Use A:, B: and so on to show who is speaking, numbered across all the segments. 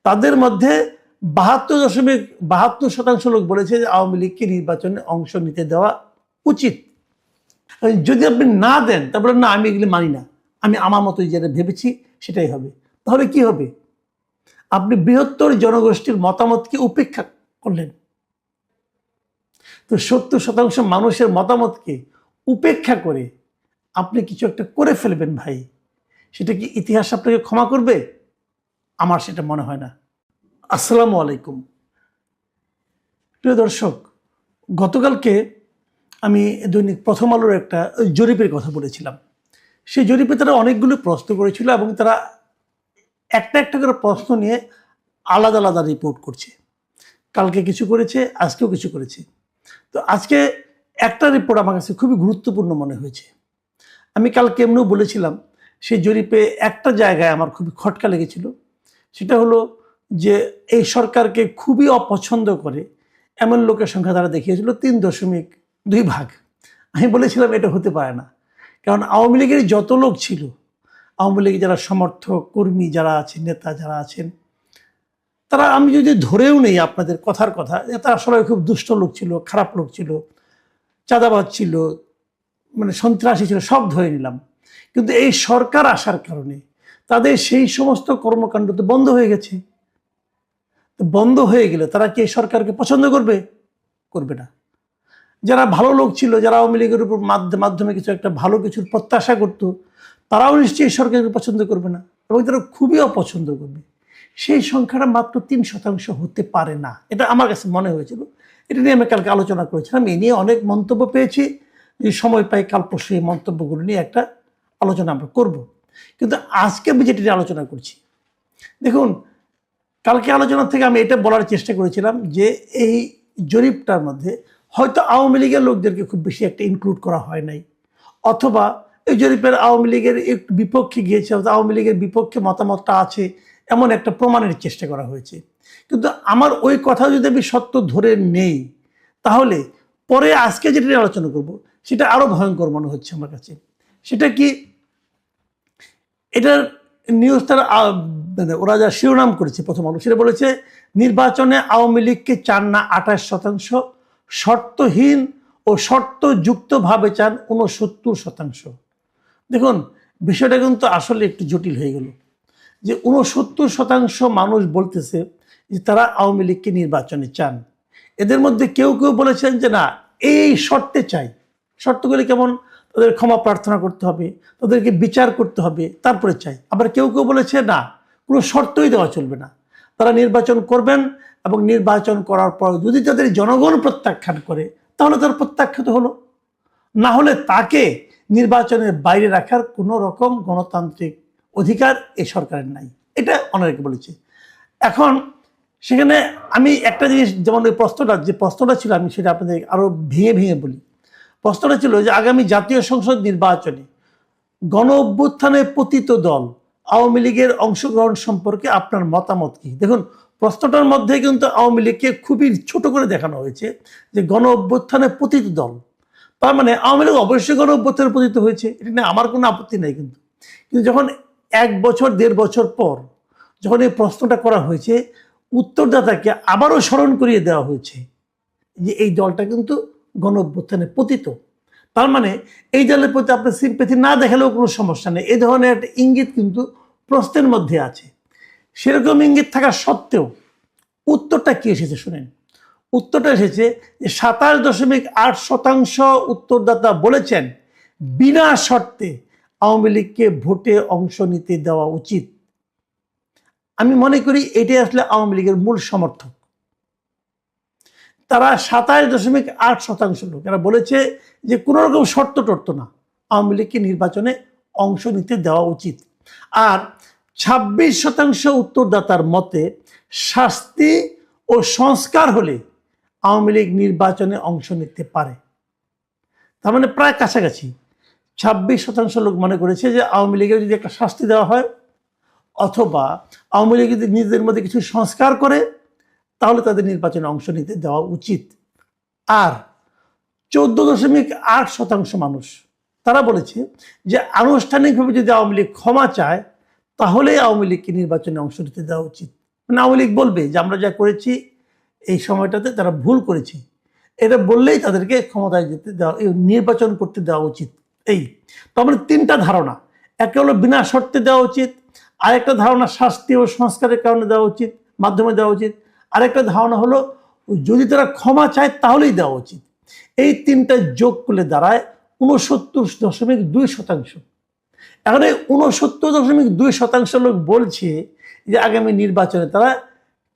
A: তাদের মধ্যে 72.72% লোক বলেছে যে আওয়ামী লীগকে নির্বাচনে অংশ নিতে দেওয়া উচিত। যদি আপনি না দেন তারপরে না আমি এগুলি মানি না, আমি আমার মতো যেটা ভেবেছি সেটাই হবে, তাহলে কি হবে? আপনি বৃহত্তর জনগোষ্ঠীর মতামতকে উপেক্ষা করলেন। তো 70% মানুষের মতামতকে উপেক্ষা করে আপনি কিছু একটা করে ফেলবেন ভাই, সেটা কি ইতিহাস আপনাকে ক্ষমা করবে? আমার সেটা মনে হয় না। আসসালামু আলাইকুম প্রিয় দর্শক, গতকালকে আমি দৈনিক প্রথম আলোর একটা জরিপের কথা বলেছিলাম। সেই জরিপে তারা অনেকগুলো প্রশ্ন করেছিল এবং তারা একটা একটা করে প্রশ্ন নিয়ে আলাদা আলাদা রিপোর্ট করছে। কালকে কিছু করেছে, আজকেও কিছু করেছে। তো আজকে একটা রিপোর্ট আমার কাছে খুবই গুরুত্বপূর্ণ মনে হয়েছে। আমি কালকে এমনিও বলেছিলাম, সেই জরিপে একটা জায়গায় আমার খুবই খটকা লেগেছিল। সেটা হলো যে এই সরকারকে খুবই অপছন্দ করে এমন লোকের সংখ্যা তারা দেখিয়েছিল 3.2 ভাগ। আমি বলেছিলাম এটা হতে পারে না, কারণ আওয়ামী লীগের যত লোক ছিল, আওয়ামী লীগের যারা সমর্থক কর্মী যারা আছেন, নেতা যারা আছেন, তারা আমি যদি ধরেও নেই আপনাদের কথার কথা, তারা সবাই খুব দুষ্ট লোক ছিল, খারাপ লোক ছিল, চাঁদাবাজ ছিল, মানে সন্ত্রাসী ছিল, সব ধরে নিলাম। কিন্তু এই সরকার আসার কারণে তাদের সেই সমস্ত কর্মকাণ্ড তো বন্ধ হয়ে গেছে। তো বন্ধ হয়ে গেলে তারা কি এই সরকারকে পছন্দ করবে? করবে না। যারা ভালো লোক ছিল, যারা আওয়ামী লীগের উপর মাধ্যমে কিছু একটা ভালো কিছুর প্রত্যাশা করত, তারাও নিশ্চয়ই সরকারকে পছন্দ করবে না, এবং তারা খুবই অপছন্দ করবে। সেই সংখ্যাটা মাত্র 3% হতে পারে না, এটা আমার কাছে মনে হয়েছিল। এটা নিয়ে আমি কালকে আলোচনা করেছিলাম, এ নিয়ে অনেক মন্তব্য পেয়েছি। যে সময় পাই কাল পরশু এই মন্তব্যগুলো নিয়ে একটা আলোচনা আমরা করব। কিন্তু আজকে আমি যেটা নিয়ে আলোচনা করছি, দেখুন, কালকে আলোচনা থেকে আমি এটা বলার চেষ্টা করেছিলাম যে এই জরিপটার মধ্যে হয়তো আওয়ামী লীগের লোকদেরকে খুব বেশি একটা ইনক্লুড করা হয় নাই, অথবা এই জরিপের আওয়ামী লীগের একটু বিপক্ষে গিয়েছে, আওয়ামী লীগের বিপক্ষে মতামতটা আছে এমন একটা প্রমাণের চেষ্টা করা হয়েছে। কিন্তু আমার ওই কথা যদি আমি সত্য ধরে নেই, তাহলে পরে আজকে যেটা নিয়ে আলোচনা করব সেটা আরো ভয়ঙ্কর মনে হচ্ছে আমার কাছে। সেটা কি, এটার নিউজ তারা মানে ওরা যা শিরোনাম করেছে প্রথম আলো, সেটা বলেছে নির্বাচনে আওয়ামী লীগকে চান না 28%, শর্তহীন ও শর্তযুক্তভাবে চান 69%। দেখুন, বিষয়টা কিন্তু আসলে একটু জটিল হয়ে গেল যে 69% মানুষ বলতেছে যে তারা আওয়ামী লীগকে নির্বাচনে চান। এদের মধ্যে কেউ কেউ বলেছেন যে না, এই শর্তে চাই। শর্তগুলি কেমন? তাদের ক্ষমা প্রার্থনা করতে হবে, তাদেরকে বিচার করতে হবে, তারপরে চাই। আবার কেউ কেউ বলেছে না, কোনো শর্তই দেওয়া চলবে না, তারা নির্বাচন করবেন এবং নির্বাচন করার পর যদি তাদের জনগণ প্রত্যাখ্যান করে তাহলে তার প্রত্যাখ্যাত হলো, না হলে তাকে নির্বাচনের বাইরে রাখার কোনো রকম গণতান্ত্রিক অধিকার এই সরকারের নাই। এটা অনেকে বলেছে। এখন সেখানে আমি একটা জিনিস, যেমন ওই প্রশ্নটা ছিল, আমি সেটা আপনাদের আরো ভেঙে ভেঙে বলি। প্রশ্নটা ছিল যে আগামী জাতীয় সংসদ নির্বাচনে গণ অভ্যুত্থানে পতিত দল আওয়ামী লীগের অংশগ্রহণ সম্পর্কে আপনার মতামত কি? দেখুন, প্রশ্নটার মধ্যে কিন্তু আওয়ামী লীগকে খুবই ছোট করে দেখানো হয়েছে যে গণ অভ্যুত্থানে পতিত দল, তার মানে আওয়ামী লীগ অবশ্যই গণ অভ্যুত্থানে পতিত হয়েছে, এটা নিয়ে আমার কোনো আপত্তি নেই। কিন্তু যখন 1 বছর 1.5 বছর পর যখন এই প্রশ্নটা করা হয়েছে, উত্তরদাতাকে আবারও স্মরণ করিয়ে দেওয়া হয়েছে যে এই দলটা কিন্তু গণ অভ্যুত্থানে পতিত। তার মানে এই দলের প্রতি আপনার সিম্প্যাথি না দেখালেও কোনো সমস্যা নেই, এই ধরনের একটা ইঙ্গিত কিন্তু প্রশ্নের মধ্যে আছে। সেরকম ইঙ্গিত থাকা সত্ত্বেও উত্তরটা কি এসেছে শুনেন। উত্তরটা এসেছে যে 27.8% উত্তরদাতা বলেছেন বিনা শর্তে আওয়ামী লীগকে ভোটে অংশ নিতে দেওয়া উচিত। আমি মনে করি এটাই আসলে আওয়ামী লীগের মূল সমর্থক। তারা 27.8% লোক এরা বলেছে যে কোনো রকম শর্ত টর্ত না, আওয়ামী লীগকে নির্বাচনে অংশ নিতে দেওয়া উচিত। আর 26% উত্তরদাতার মতে শাস্তি ও সংস্কার হলে আওয়ামী লীগ নির্বাচনে অংশ নিতে পারে। তার মানে প্রায় কাছাকাছি 26% লোক মনে করেছে যে আওয়ামী লীগের যদি একটা শাস্তি দেওয়া হয়, অথবা আওয়ামী লীগ যদি নিজেদের মধ্যে কিছু সংস্কার করে, তাহলে তাদের নির্বাচনে অংশ নিতে দেওয়া উচিত। আর 14.8% মানুষ তারা বলেছে যে আনুষ্ঠানিকভাবে যদি আওয়ামী লীগ ক্ষমা চায়, তাহলে আওয়ামী লীগকে নির্বাচনে অংশ নিতে দেওয়া উচিত। মানে আওয়ামী লীগ বলবে যে আমরা যা করেছি এই সময়টাতে তারা ভুল করেছে, এটা বললেই তাদেরকে ক্ষমতায় যেতে দেওয়া, নির্বাচন করতে দেওয়া উচিত। এই তো আমাদের তিনটা ধারণা, একটা হলো বিনা শর্তে দেওয়া উচিত, আরেকটা ধারণা শাস্তি ও সংস্কারের কারণে দেওয়া উচিত, মাধ্যমে দেওয়া উচিত, আরেকটা ধারণা হলো যদি তারা ক্ষমা চায় তাহলেই দেওয়া উচিত। এই তিনটা যোগ করলে দাঁড়ায় 69.2%। এখন এই 69.2% লোক বলছে যে আগামী নির্বাচনে তারা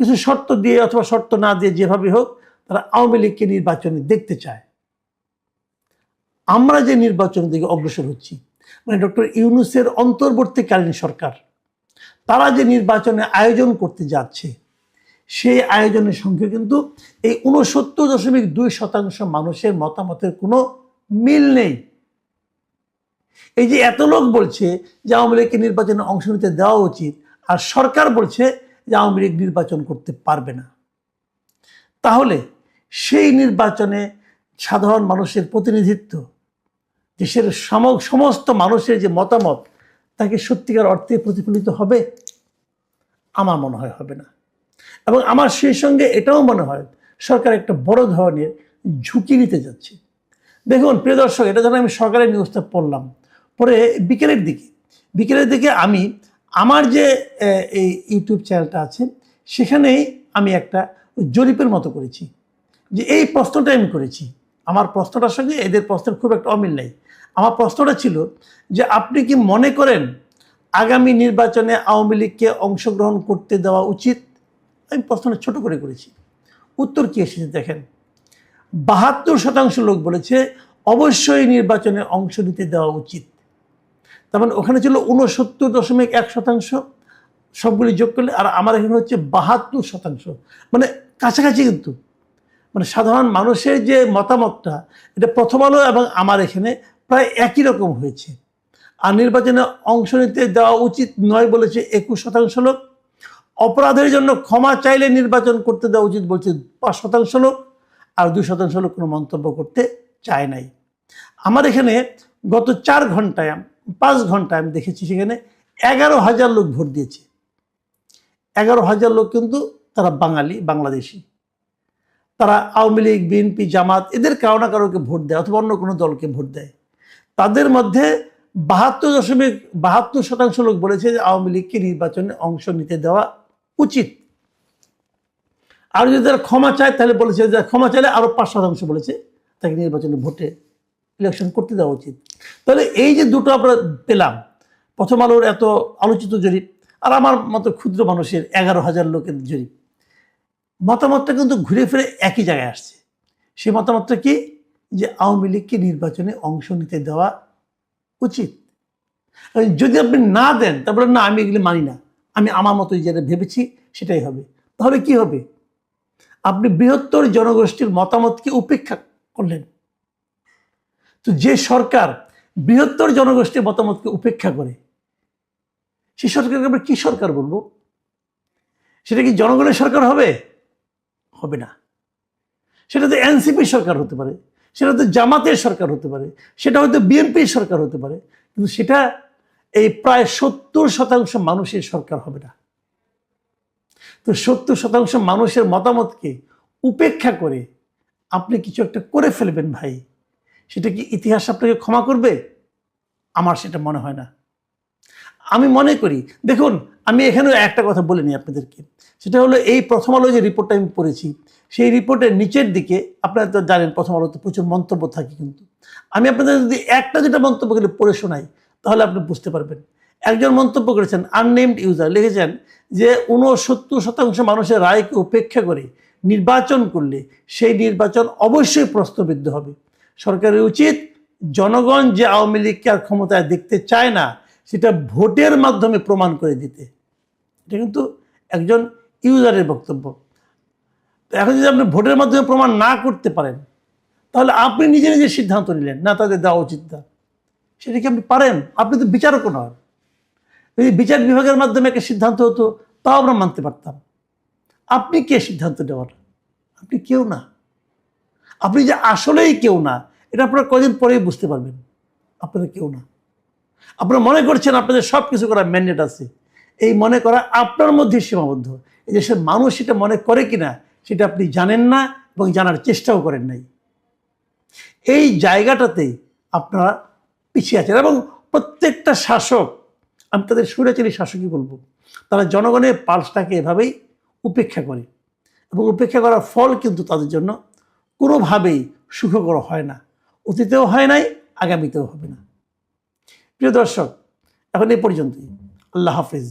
A: কিছু শর্ত দিয়ে অথবা শর্ত না দিয়ে যেভাবে হোক তারা আওয়ামী লীগকে নির্বাচনে দেখতে চায়। আমরা যে নির্বাচনের দিকে অগ্রসর হচ্ছি, মানে ডক্টর ইউনূসের অন্তর্বর্তীকালীন সরকার তারা যে নির্বাচনে আয়োজন করতে যাচ্ছে, সেই আয়োজনের সঙ্গে কিন্তু এই 69.2% মানুষের মতামতের কোনো মিল নেই। এই যে এত লোক বলছে যে আওয়ামী লীগকে নির্বাচনে অংশ নিতে দেওয়া উচিত, আর সরকার বলছে যে আওয়ামী লীগ নির্বাচন করতে পারবে না, তাহলে সেই নির্বাচনে সাধারণ মানুষের প্রতিনিধিত্ব, দেশের সমস্ত মানুষের যে মতামত, তাকে সত্যিকার অর্থে প্রতিফলিত হবে? আমার মনে হয় হবে না। এবং আমার সেই সঙ্গে এটাও মনে হয় সরকার একটা বড় ধরনের ঝুঁকি নিতে যাচ্ছে। দেখুন প্রিয় দর্শক, এটা যখন আমি সরকারের নিউজটা পড়লাম, পরে বিকেলের দিকে আমি আমার যে এই ইউটিউব চ্যানেলটা আছে সেখানেই আমি একটা জরিপের মতো করেছি, যে এই প্রশ্নটা আমি করেছি। আমার প্রশ্নটার সঙ্গে এদের প্রশ্নের খুব একটা অমিল নেই। আমার প্রশ্নটা ছিল যে আপনি কি মনে করেন আগামী নির্বাচনে আওয়ামী লীগকে অংশগ্রহণ করতে দেওয়া উচিত? আমি প্রশ্নটা ছোট করে করেছি। উত্তর কি এসেছে দেখেন, 72% লোক বলেছে অবশ্যই নির্বাচনে অংশ নিতে দেওয়া উচিত। তার মানে ওখানে ছিল 69.1%, সবগুলি যোগ করলে, আর আমার এখানে হচ্ছে 72%, মানে কাছাকাছি। কিন্তু মানে সাধারণ মানুষের যে মতামতটা, এটা প্রথম আলো এবং আমার এখানে প্রায় একই রকম হয়েছে। আর নির্বাচনে অংশ নিতে দেওয়া উচিত নয় বলেছে 21% লোক। অপরাধের জন্য ক্ষমা চাইলে নির্বাচন করতে দেওয়া উচিত বলছে 5% লোক, আর 2% লোক কোনো মন্তব্য করতে চায় নাই। আমার এখানে গত 5 ঘন্টায় আমি দেখেছি সেখানে 11,000 লোক ভোট দিয়েছে। 11,000 লোক কিন্তু তারা বাংলাদেশি, তারা আওয়ামী লীগ, বিএনপি, জামাত এদের কারো না কারোকে ভোট দেয় অথবা অন্য কোনো দলকে ভোট দেয়। তাদের মধ্যে 72% লোক বলেছে যে আওয়ামী লীগকে নির্বাচনে অংশ নিতে দেওয়া উচিত। আর যদি তারা ক্ষমা চায় তাহলে বলেছে যে ক্ষমা চাইলে আরো 5% বলেছে তাকে নির্বাচনে ভোটে ইলেকশন করতে দেওয়া উচিত। তাহলে এই যে দুটো আমরা পেলাম, প্রথম আলোর এত আলোচিত জরিপ আর আমার মতো ক্ষুদ্র মানুষের 11,000 লোকের জরিপ, মতামতটা কিন্তু ঘুরে ফিরে একই জায়গায় আসছে। সেই মতামতটা কি? যে আওয়ামী লীগকে নির্বাচনে অংশ নিতে দেওয়া উচিত। যদি আপনি না দেন তারপরে না আমি এগুলি মানি না, আমি আমার মতো যেটা ভেবেছি সেটাই হবে, তাহলে কি হবে? আপনি বৃহত্তর জনগোষ্ঠীর মতামতকে উপেক্ষা করলেন। তো যে সরকার বৃহত্তর জনগোষ্ঠীর মতামতকে উপেক্ষা করে, সেই সরকারকে আমরা কি সরকার বলবো? সেটা কি জনগণের সরকার হবে? হবে না। সেটা তো এনসিপি সরকার হতে পারে, সেটা তো জামাতের সরকার হতে পারে, সেটা হয়তো বিএনপির সরকার হতে পারে, কিন্তু সেটা এই প্রায় 70% মানুষের সরকার হবে না। তো 70% মানুষের মতামতকে উপেক্ষা করে আপনি কিছু একটা করে ফেলবেন ভাই, সেটা কি ইতিহাস আপনাকে ক্ষমা করবে? আমার সেটা মনে হয় না। আমি মনে করি, দেখুন আমি এখানেও একটা কথা বলে নিই আপনাদেরকে, সেটা হলো এই প্রথম আলো যে রিপোর্টটা আমি পড়েছি, সেই রিপোর্টের নিচের দিকে আপনারা তো জানেন প্রথম আলোতে প্রচুর মন্তব্য থাকে, কিন্তু আমি আপনাদের যদি একটা যেটা মন্তব্য করে পড়ে শোনাই তাহলে আপনি বুঝতে পারবেন। একজন মন্তব্য করেছেন, আননেমড ইউজার লিখেছেন যে 69% মানুষের রায়কে উপেক্ষা করে নির্বাচন করলে সেই নির্বাচন অবশ্যই প্রশ্নবিদ্ধ হবে। সরকারের উচিত জনগণ যে আওয়ামী লীগকে আর ক্ষমতায় দেখতে চায় না সেটা ভোটের মাধ্যমে প্রমাণ করে দিতে। এটা কিন্তু একজন ইউজারের বক্তব্য। তো এখন যদি আপনি ভোটের মাধ্যমে প্রমাণ না করতে পারেন, তাহলে আপনি নিজে নিজে সিদ্ধান্ত নিলেন না তাদের দেওয়া উচিত না, সেটা কি আপনি পারেন? আপনি তো বিচারকও নন। যদি বিচার বিভাগের মাধ্যমে একটা সিদ্ধান্ত হতো তাও আমরা মানতে পারতাম। আপনি কে সিদ্ধান্ত নেওয়ার? আপনি কেউ না। আপনি যে আসলেই কেউ না এটা আপনারা কদিন পরেই বুঝতে পারবেন। আপনারা কেউ না। আপনারা মনে করছেন আপনাদের সব কিছু করার ম্যান্ডেট আছে, এই মনে করা আপনার মধ্যে সীমাবদ্ধ। এই দেশের মানুষ সেটা মনে করে কিনা সেটা আপনি জানেন না এবং জানার চেষ্টাও করেন নাই। এই জায়গাটাতে আপনারা পিছিয়ে আছেন এবং প্রত্যেকটা শাসক, আমি তাদের স্বৈরাচারী শাসকই বলবো, তারা জনগণের পালসটাকে এভাবেই উপেক্ষা করে এবং উপেক্ষা করার ফল কিন্তু তাদের জন্য কোনোভাবেই সুখকর হয় না, অতীতেও হয় নাই, আগামীতেও হবে না। প্রিয় দর্শক, এখন এই পর্যন্তই। আল্লাহ হাফিজ।